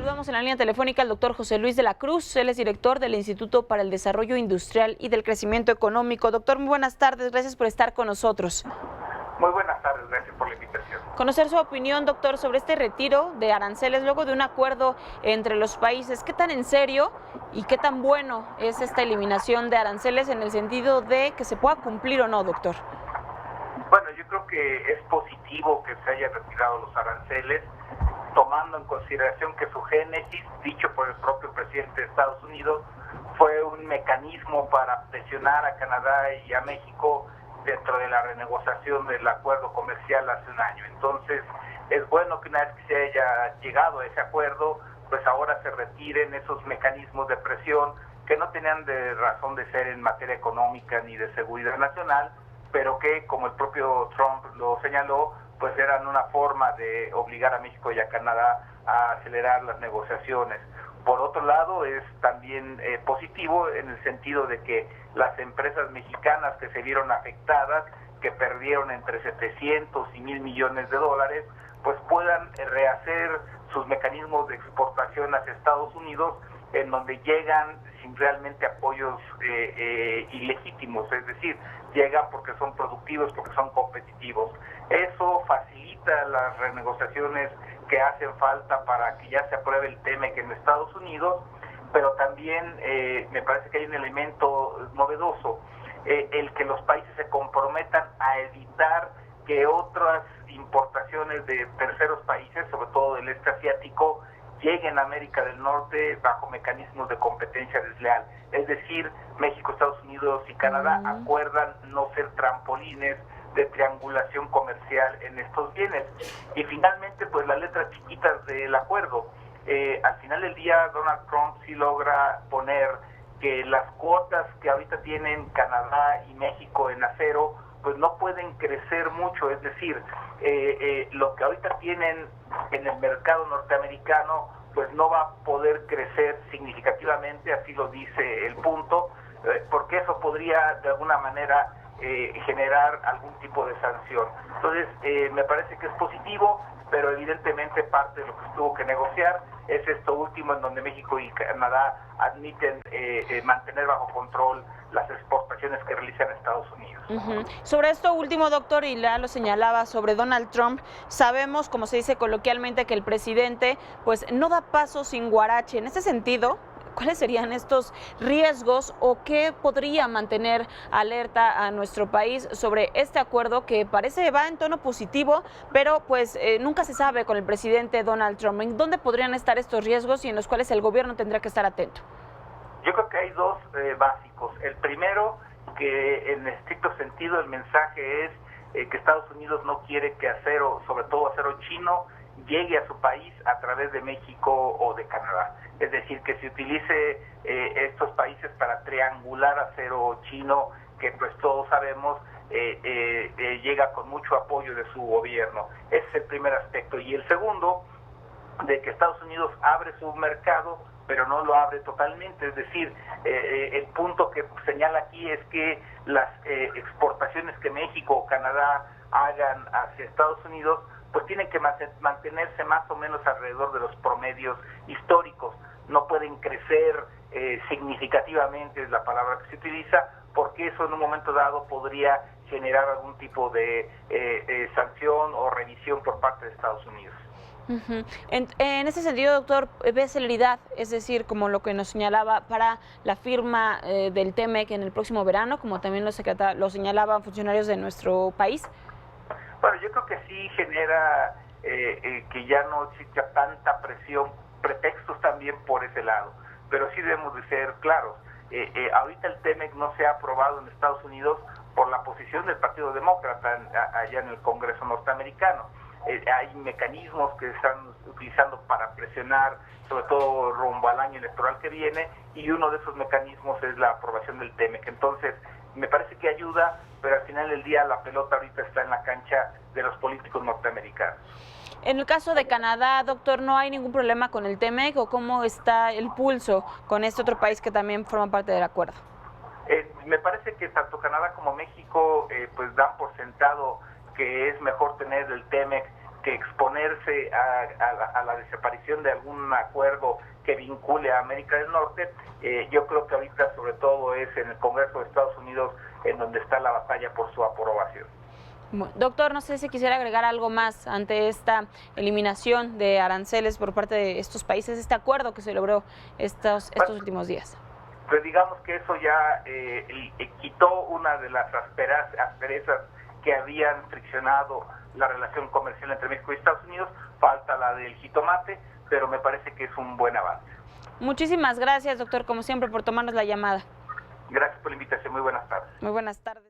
Saludamos en la línea telefónica al doctor José Luis de la Cruz. Él es director del Instituto para el Desarrollo Industrial y del Crecimiento Económico. Doctor, muy buenas tardes. Gracias por estar con nosotros. Muy buenas tardes. Gracias por la invitación. Conocer su opinión, doctor, sobre este retiro de aranceles luego de un acuerdo entre los países. ¿Qué tan en serio y qué tan bueno es esta eliminación de aranceles en el sentido de que se pueda cumplir o no, doctor? Bueno, yo creo que es positivo que se hayan retirado los aranceles, tomando en consideración que su génesis, dicho por el propio presidente de Estados Unidos, fue un mecanismo para presionar a Canadá y a México dentro de la renegociación del acuerdo comercial hace un año. Entonces, es bueno que una vez que se haya llegado a ese acuerdo, pues ahora se retiren esos mecanismos de presión que no tenían de razón de ser en materia económica ni de seguridad nacional, pero que, como el propio Trump lo señaló, pues eran una forma de obligar a México y a Canadá a acelerar las negociaciones. Por otro lado, es también positivo en el sentido de que las empresas mexicanas que se vieron afectadas, que perdieron entre 700 y 1,000 millones de dólares, pues puedan rehacer sus mecanismos de exportación hacia Estados Unidos, en donde llegan sin realmente apoyos ilegítimos, es decir, llegan porque son productivos, porque son competitivos. Eso facilita las renegociaciones que hacen falta para que ya se apruebe el TEMEC en Estados Unidos, pero también me parece que hay un elemento novedoso, el que los países se comprometan a evitar que otras importaciones de terceros países, sobre todo del este asiático, lleguen a América del Norte bajo mecanismos de competencia desleal. Es decir, México, Estados Unidos y Canadá acuerdan no ser trampolines de triangulación comercial en estos bienes. Y finalmente, pues las letras chiquitas del acuerdo. Al final del día, Donald Trump sí logra poner que las cuotas que ahorita tienen Canadá y México en acero, pues no pueden crecer mucho, es decir, lo que ahorita tienen en el mercado norteamericano, pues no va a poder crecer significativamente, así lo dice el punto, porque eso podría de alguna manera generar algún tipo de sanción. Entonces, me parece que es positivo, pero evidentemente parte de lo que tuvo que negociar es esto último, en donde México y Canadá admiten mantener bajo control las exportaciones que realizan Estados Unidos. Sobre esto último, doctor, y ya lo señalaba sobre Donald Trump, sabemos, como se dice coloquialmente, que el presidente pues no da paso sin guarache. En ese sentido, ¿cuáles serían estos riesgos o qué podría mantener alerta a nuestro país sobre este acuerdo que parece va en tono positivo, pero pues nunca se sabe con el presidente Donald Trump? ¿En dónde podrían estar estos riesgos y en los cuales el gobierno tendrá que estar atento? Yo creo que hay dos básicos. El primero, que en estricto sentido el mensaje es que Estados Unidos no quiere que acero, sobre todo acero chino, llegue a su país a través de México o de Canadá. Es decir, que se utilice estos países para triangular acero chino, que pues todos sabemos llega con mucho apoyo de su gobierno. Ese es el primer aspecto. Y el segundo, de que Estados Unidos abre su mercado, pero no lo abre totalmente. Es decir, el punto que señala aquí es que las exportaciones que México o Canadá hagan hacia Estados Unidos, pues tienen que mantenerse más o menos alrededor de los promedios históricos. No pueden crecer significativamente, es la palabra que se utiliza, porque eso en un momento dado podría generar algún tipo de sanción o revisión por parte de Estados Unidos. En ese sentido, doctor, ¿ve celeridad, es decir, como lo que nos señalaba, para la firma del TEMEC en el próximo verano, como también lo señalaban funcionarios de nuestro país? Bueno, yo creo que sí genera que ya no exista tanta presión, pretextos también por ese lado, pero sí debemos de ser claros. Ahorita el TEMEC no se ha aprobado en Estados Unidos por la posición del Partido Demócrata allá en el Congreso norteamericano. Hay mecanismos que están utilizando para presionar, sobre todo rumbo al año electoral que viene, y uno de esos mecanismos es la aprobación del TEMEC. Entonces, me parece que ayuda, pero al final del día la pelota ahorita está en la cancha de los políticos norteamericanos. En el caso de Canadá, doctor, ¿no hay ningún problema con el TEMEC o cómo está el pulso con este otro país que también forma parte del acuerdo? Me parece que tanto Canadá como México pues dan por sentado que es mejor tener el TEMEC que exponerse a la desaparición de algún acuerdo que vincule a América del Norte. Yo creo que ahorita sobre todo es en el Congreso de Estados Unidos en donde está la batalla por su aprobación. Doctor, no sé si quisiera agregar algo más ante esta eliminación de aranceles por parte de estos países, este acuerdo que se logró estos últimos días. Pues digamos que eso ya quitó una de las asperezas que habían friccionado la relación comercial entre México y Estados Unidos. Falta la del jitomate, pero me parece que es un buen avance. Muchísimas gracias, doctor, como siempre, por tomarnos la llamada. Gracias por la invitación. Muy buenas tardes. Muy buenas tardes.